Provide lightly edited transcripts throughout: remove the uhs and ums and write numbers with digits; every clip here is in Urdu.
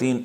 3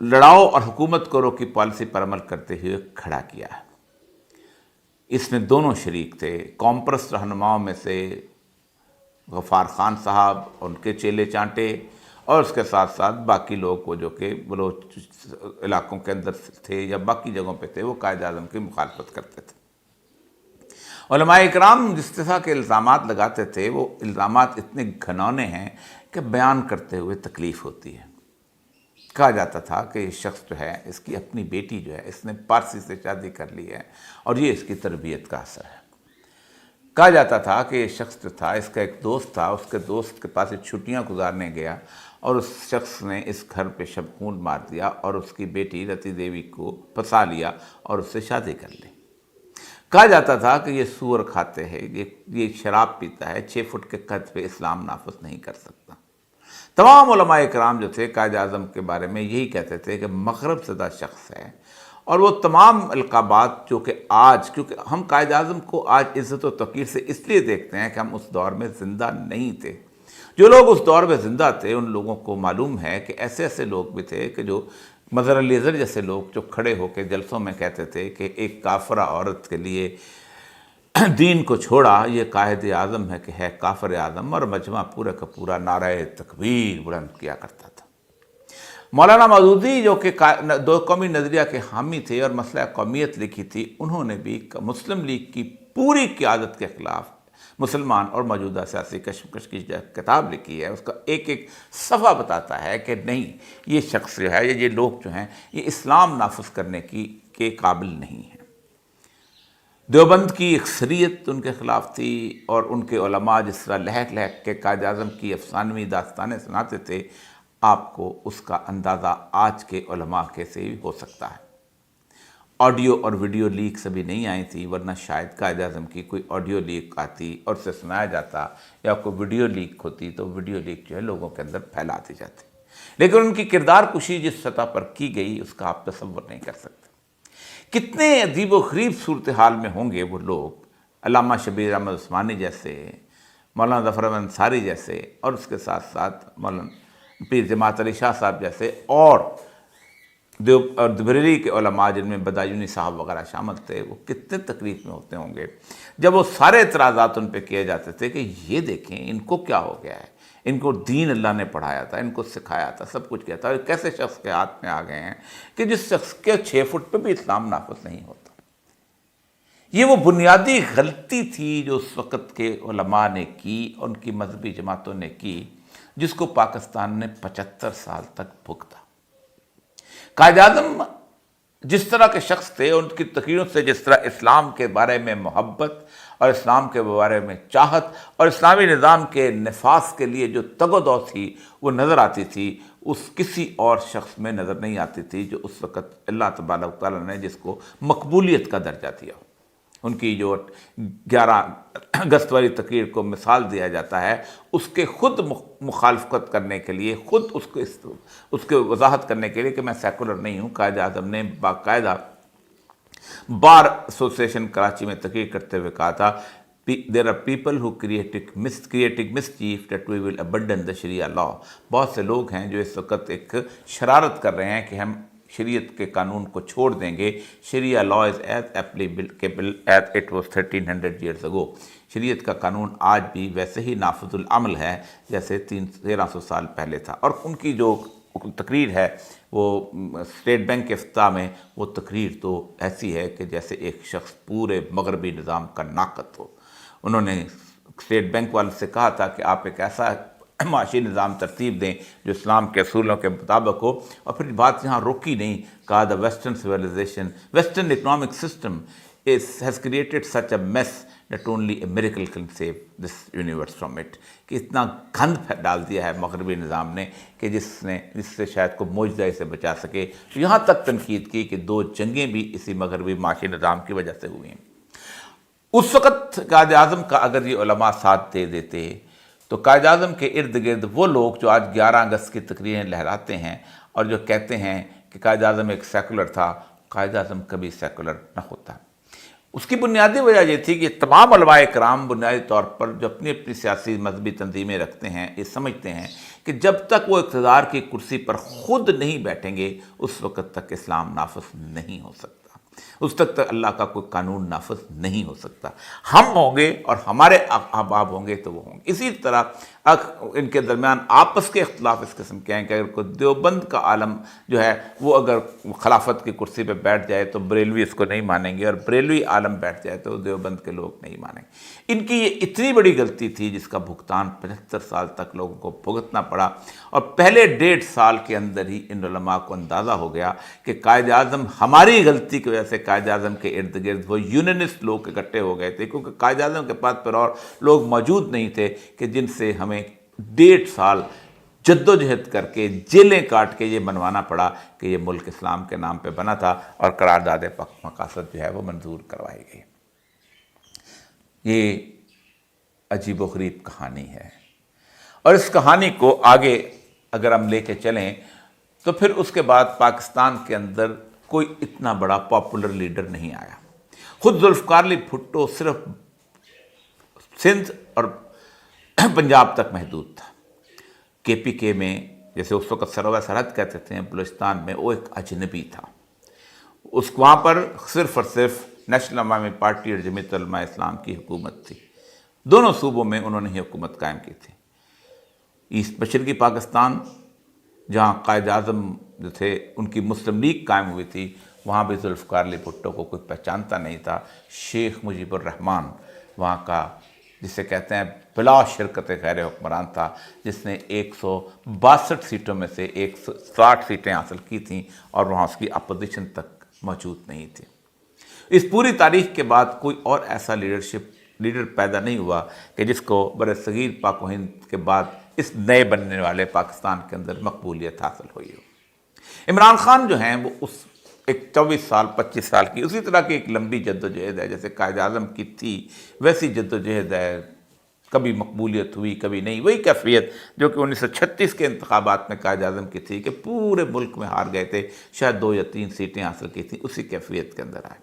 لڑاؤ اور حکومت کرو کی پالیسی پر عمل کرتے ہوئے کھڑا کیا ہے۔ اس میں دونوں شریک تھے، قوم پرست رہنماؤں میں سے غفار خان صاحب، ان کے چیلے چانٹے، اور اس کے ساتھ ساتھ باقی لوگ وہ جو کہ بلوچ علاقوں کے اندر تھے یا باقی جگہوں پہ تھے، وہ قائد اعظم کی مخالفت کرتے تھے۔ علماء اکرام جس طرح کے الزامات لگاتے تھے، وہ الزامات اتنے گھنونے ہیں کہ بیان کرتے ہوئے تکلیف ہوتی ہے۔ کہا جاتا تھا کہ یہ شخص جو ہے، اس کی اپنی بیٹی جو ہے، اس نے پارسی سے شادی کر لی ہے اور یہ اس کی تربیت کا اثر ہے۔ کہا جاتا تھا کہ یہ شخص جو تھا، اس کا ایک دوست تھا، اس کے دوست کے پاس چھٹیاں گزارنے گیا اور اس شخص نے اس گھر پہ شبخون مار دیا اور اس کی بیٹی رتی دیوی کو پھنسا لیا اور اس سے شادی کر لی۔ کہا جاتا تھا کہ یہ سور کھاتے ہیں، یہ شراب پیتا ہے، 6 فٹ کے قد پہ اسلام نافذ نہیں کر سکتا۔ تمام علماء اکرام جو تھے قائد اعظم کے بارے میں یہی کہتے تھے کہ مغرب زدہ شخص ہے، اور وہ تمام القابات جو کہ آج، کیونکہ ہم قائد اعظم کو آج عزت و توقیر سے اس لیے دیکھتے ہیں کہ ہم اس دور میں زندہ نہیں تھے۔ جو لوگ اس دور میں زندہ تھے، ان لوگوں کو معلوم ہے کہ ایسے ایسے لوگ بھی تھے کہ جو مظہر الیزر جیسے لوگ جو کھڑے ہو کے جلسوں میں کہتے تھے کہ ایک کافرہ عورت کے لیے دین کو چھوڑا، یہ قائد اعظم ہے کہ ہے کافر اعظم، اور مجمع پورا کا پورا نعرہ تکبیر بلند کیا کرتا تھا۔ مولانا مودودی جو کہ دو قومی نظریہ کے حامی تھے اور مسئلہ قومیت لکھی تھی، انہوں نے بھی مسلم لیگ کی پوری قیادت کے خلاف مسلمان اور موجودہ سیاسی کشمکش کی کتاب لکھی ہے۔ اس کا ایک ایک صفحہ بتاتا ہے کہ نہیں، یہ شخص جو ہے، یہ لوگ جو ہیں، یہ اسلام نافذ کرنے کے قابل نہیں ہیں۔ دیوبند کی اکثریت ان کے خلاف تھی، اور ان کے علماء جس طرح لہک لہک کے قائد اعظم کی افسانوی داستانیں سناتے تھے، آپ کو اس کا اندازہ آج کے علماء کے سے بھی ہو سکتا ہے۔ آڈیو اور ویڈیو لیک سبھی نہیں آئی تھی، ورنہ شاید قائد اعظم کی کوئی آڈیو لیک آتی اور اسے سنایا جاتا، یا کوئی ویڈیو لیک ہوتی تو ویڈیو لیک جو ہے لوگوں کے اندر پھیلا دی جاتی۔ لیکن ان کی کردار کشی جس سطح پر کی گئی، اس کا آپ تصور نہیں کر سکتے۔ کتنے عجیب و غریب صورتحال میں ہوں گے وہ لوگ، علامہ شبیر احمد عثمانی جیسے، مولانا ظفر احمد انصاری جیسے، اور اس کے ساتھ ساتھ مولانا پیر جماعت علی شاہ صاحب جیسے، اور بریلی کے علماء جن میں بدایونی صاحب وغیرہ شامل تھے، وہ کتنے تکلیف میں ہوتے ہوں گے جب وہ سارے اعتراضات ان پہ کیے جاتے تھے کہ یہ دیکھیں ان کو کیا ہو گیا ہے، ان کو دین اللہ نے پڑھایا تھا، ان کو سکھایا تھا، سب کچھ کیا تھا، اور کیسے شخص کے ہاتھ میں آ گئے ہیں کہ جس شخص کے 6 فٹ پہ بھی اسلام نافذ نہیں ہوتا۔ یہ وہ بنیادی غلطی تھی جو اس وقت کے علماء نے کی، ان کی مذہبی جماعتوں نے کی، جس کو پاکستان نے 75 سال تک بھگتا۔ قائد اعظم جس طرح کے شخص تھے، ان کی تقریروں سے جس طرح اسلام کے بارے میں محبت اور اسلام کے بارے میں چاہت اور اسلامی نظام کے نفاذ کے لیے جو تگ و دو تھی وہ نظر آتی تھی، اس کسی اور شخص میں نظر نہیں آتی تھی جو اس وقت اللہ تبارک تعالیٰ نے جس کو مقبولیت کا درجہ دیا۔ ان کی جو 11 اگست والی تقریر کو مثال دیا جاتا ہے، اس کے خود مخالفت کرنے کے لیے، خود اس کے وضاحت کرنے کے لیے کہ میں سیکولر نہیں ہوں، قائد اعظم نے باقاعدہ بار ایسوسیشن کراچی میں تقریر کرتے ہوئے کہا تھا، there are people who creating mischief that we will abandon the Sharia law۔ بہت سے لوگ ہیں جو اس وقت ایک شرارت کر رہے ہیں کہ ہم شریعت کے قانون کو چھوڑ دیں گے۔ شریعہ law is as applicable as it was 1300 years ago۔ شریعت کا قانون آج بھی ویسے ہی نافذ العمل ہے جیسے 1300 سال پہلے تھا۔ اور ان کی جو تقریر ہے وہ اسٹیٹ بینک کے افتتاح میں، وہ تقریر تو ایسی ہے کہ جیسے ایک شخص پورے مغربی نظام کا ناقد ہو۔ انہوں نے اسٹیٹ بینک والے سے کہا تھا کہ آپ ایک ایسا معاشی نظام ترتیب دیں جو اسلام کے اصولوں کے مطابق ہو، اور پھر بات یہاں روکی نہیں، کہا the western civilization, western economic system has created such a mess that only a miracle can save this universe from it۔ کہ اتنا گند ڈال دیا ہے مغربی نظام نے کہ جس سے شاید کو معجزہ اسے بچا سکے۔ یہاں تک تنقید کی کہ 2 جنگیں بھی اسی مغربی معاشی نظام کی وجہ سے ہوئی ہیں۔ اس وقت قائد اعظم کا اگر یہ علماء ساتھ دے دیتے تو قائد اعظم کے ارد گرد وہ لوگ جو آج 11 اگست کی تقریریں لہراتے ہیں اور جو کہتے ہیں کہ قائد اعظم ایک سیکولر تھا، قائد اعظم کبھی سیکولر نہ ہوتا۔ اس کی بنیادی وجہ یہ تھی کہ تمام علماء کرام بنیادی طور پر جو اپنی اپنی سیاسی مذہبی تنظیمیں رکھتے ہیں، یہ سمجھتے ہیں کہ جب تک وہ اقتدار کی کرسی پر خود نہیں بیٹھیں گے اس وقت تک اسلام نافذ نہیں ہو سکتا، اس تک اللہ کا کوئی قانون نافذ نہیں ہو سکتا۔ ہم ہوں گے اور ہمارے احباب ہوں گے تو وہ ہوں گے۔ اسی طرح ان کے درمیان آپس کے اختلاف اس قسم کے ہیں کہ اگر کوئی دیوبند کا عالم جو ہے وہ اگر خلافت کی کرسی پہ بیٹھ جائے تو بریلوی اس کو نہیں مانیں گے، اور بریلوی عالم بیٹھ جائے تو دیوبند کے لوگ نہیں مانیں گے۔ ان کی یہ اتنی بڑی غلطی تھی جس کا بھگتان 75 سال تک لوگوں کو بھگتنا پڑا، اور پہلے 1.5 سال کے اندر ہی ان علماء کو اندازہ ہو گیا کہ قائد اعظم ہماری غلطی کی وجہ سے قائد اعظم کے ارد گرد وہ یونینسٹ لوگ اکٹھے ہو گئے تھے، کیونکہ قائد اعظم کے پاس پھر اور لوگ موجود نہیں تھے کہ جن سے ہمیں 1.5 سال جد و جہد کر کے جیلیں کاٹ کے یہ منوانا پڑا کہ یہ ملک اسلام کے نام پہ بنا تھا اور قرارداد مقاصد جو ہے وہ منظور کروائی گئی۔ یہ عجیب و غریب کہانی ہے، اور اس کہانی کو آگے اگر ہم لے کے چلیں تو پھر اس کے بعد پاکستان کے اندر کوئی اتنا بڑا پاپولر لیڈر نہیں آیا۔ خود ذوالفقار علی بھٹو صرف سندھ اور پنجاب تک محدود تھا۔ کے پی کے میں، جیسے اس وقت سروہ سرحد کہتے تھے بلوچستان میں، وہ ایک اجنبی تھا۔ وہاں پر صرف اور صرف نیشنل عوامی پارٹی اور جمعیت علماء اسلام کی حکومت تھی۔ دونوں صوبوں میں انہوں نے ہی حکومت قائم کی تھی۔ ایسٹ مشرقی پاکستان جہاں قائد اعظم جو تھے ان کی مسلم لیگ قائم ہوئی تھی، وہاں بھی ذوالفقار علی بھٹو کو کوئی پہچانتا نہیں تھا۔ شیخ مجیب الرحمن وہاں کا، جسے کہتے ہیں بلا شرکت غیر حکمران تھا، جس نے 162 سیٹوں میں سے 160 سیٹیں حاصل کی تھیں، اور وہاں اس کی اپوزیشن تک موجود نہیں تھی۔ اس پوری تاریخ کے بعد کوئی اور ایسا لیڈر پیدا نہیں ہوا کہ جس کو بر صغیر پاک و ہند کے بعد اس نئے بننے والے پاکستان کے اندر مقبولیت حاصل ہوئی ہو۔ عمران خان جو ہیں وہ اس ایک 24 سال 25 سال کی اسی طرح کی ایک لمبی جد و جہد ہے، جیسے قائد اعظم کی تھی ویسی جد و جہد ہے۔ کبھی مقبولیت ہوئی کبھی نہیں، وہی کیفیت جو کہ 1936 کے انتخابات میں قائد اعظم کی تھی کہ پورے ملک میں ہار گئے تھے، شاید 2 یا 3 سیٹیں حاصل کی تھیں، اسی کیفیت کے اندر آئے۔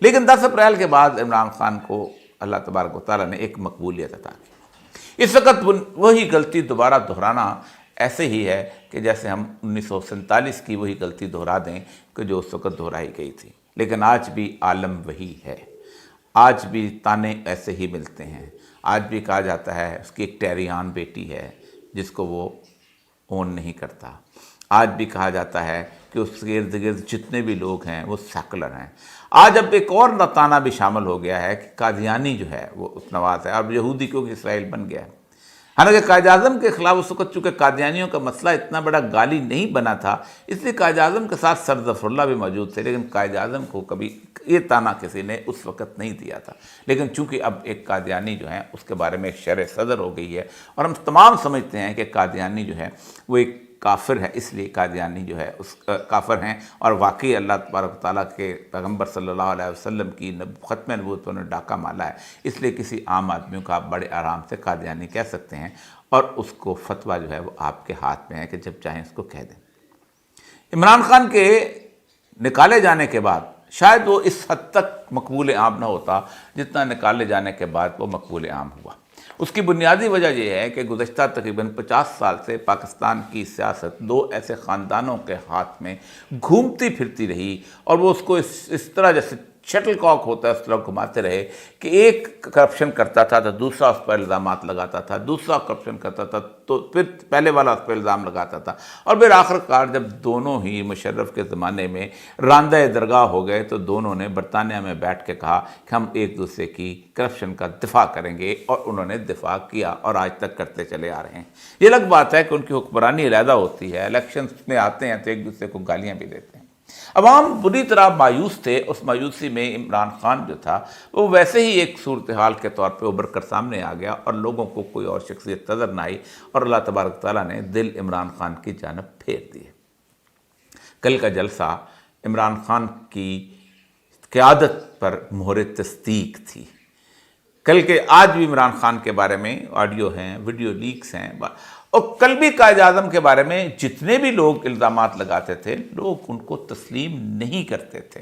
لیکن 10 اپریل کے بعد عمران خان کو اللہ تبارک و تعالیٰ نے ایک مقبولیت عطا کی۔ اس وقت وہی غلطی دوبارہ دہرانا ایسے ہی ہے کہ جیسے ہم 1947 کی وہی غلطی دہرا دیں کہ جو اس وقت دہرائی گئی تھی۔ لیکن آج بھی عالم وہی ہے، آج بھی تانے ایسے ہی ملتے ہیں۔ آج بھی کہا جاتا ہے اس کی ایک ٹیریان بیٹی ہے جس کو وہ اون نہیں کرتا۔ آج بھی کہا جاتا ہے کہ اس کے ارد گرد جتنے بھی لوگ ہیں وہ سیکولر ہیں۔ آج اب ایک اور تانا بھی شامل ہو گیا ہے کہ قادیانی جو ہے وہ اس نواز ہے، اب یہودی کیونکہ اسرائیل بن گیا ہے۔ حالانکہ قائد اعظم کے خلاف اس وقت چونکہ قادیانیوں کا مسئلہ اتنا بڑا گالی نہیں بنا تھا، اس لیے قائد اعظم کے ساتھ سر ظفر اللہ بھی موجود تھے، لیکن قائد اعظم کو کبھی یہ تانا کسی نے اس وقت نہیں دیا تھا۔ لیکن چونکہ اب ایک قادیانی جو ہے اس کے بارے میں ایک شرح صدر ہو گئی ہے، اور ہم تمام سمجھتے ہیں کہ قادیانی جو ہے وہ ایک کافر ہے، اس لیے قادیانی جو ہے اس کافر ہیں، اور واقعی اللہ تبارک و تعالیٰ کے پیغمبر صلی اللہ علیہ وسلم کی ختم نبوت پر انہوں نے ڈاکہ مالا ہے، اس لیے کسی عام آدمیوں کا آپ بڑے آرام سے قادیانی کہہ سکتے ہیں، اور اس کو فتویٰ جو ہے وہ آپ کے ہاتھ میں ہے کہ جب چاہیں اس کو کہہ دیں۔ عمران خان کے نکالے جانے کے بعد شاید وہ اس حد تک مقبول عام نہ ہوتا جتنا نکالے جانے کے بعد وہ مقبول عام ہوا۔ اس کی بنیادی وجہ یہ ہے کہ گزشتہ تقریباً 50 سال سے پاکستان کی سیاست 2 ایسے خاندانوں کے ہاتھ میں گھومتی پھرتی رہی، اور وہ اس کو اس طرح جیسے شٹل کاک ہوتا ہے اس طرح گھماتے رہے کہ ایک کرپشن کرتا تھا تو دوسرا اس پر الزامات لگاتا تھا، دوسرا کرپشن کرتا تھا تو پھر پہلے والا اس پر الزام لگاتا تھا، اور پھر آخر کار جب دونوں ہی مشرف کے زمانے میں راندہ درگاہ ہو گئے تو دونوں نے برطانیہ میں بیٹھ کے کہا کہ ہم ایک دوسرے کی کرپشن کا دفاع کریں گے، اور انہوں نے دفاع کیا اور آج تک کرتے چلے آ رہے ہیں۔ یہ الگ بات ہے کہ ان کی حکمرانی علیحدہ ہوتی ہے، الیکشنز میں آتے ہیں تو ایک دوسرے کو گالیاں بھی دیتے ہیں۔ عوام بری طرح مایوس تھے، اس مایوسی میں عمران خان جو تھا وہ ویسے ہی ایک صورتحال کے طور پہ ابھر کر سامنے آ گیا، اور لوگوں کو کوئی اور شخصیت نظر نہ آئی، اور اللہ تبارک تعالیٰ نے دل عمران خان کی جانب پھیر دیے۔ کل کا جلسہ عمران خان کی قیادت پر مہر تصدیق تھی۔ آج بھی عمران خان کے بارے میں آڈیو ہیں، ویڈیو لیکس ہیں، اور کل بھی قائد اعظم کے بارے میں جتنے بھی لوگ الزامات لگاتے تھے لوگ ان کو تسلیم نہیں کرتے تھے۔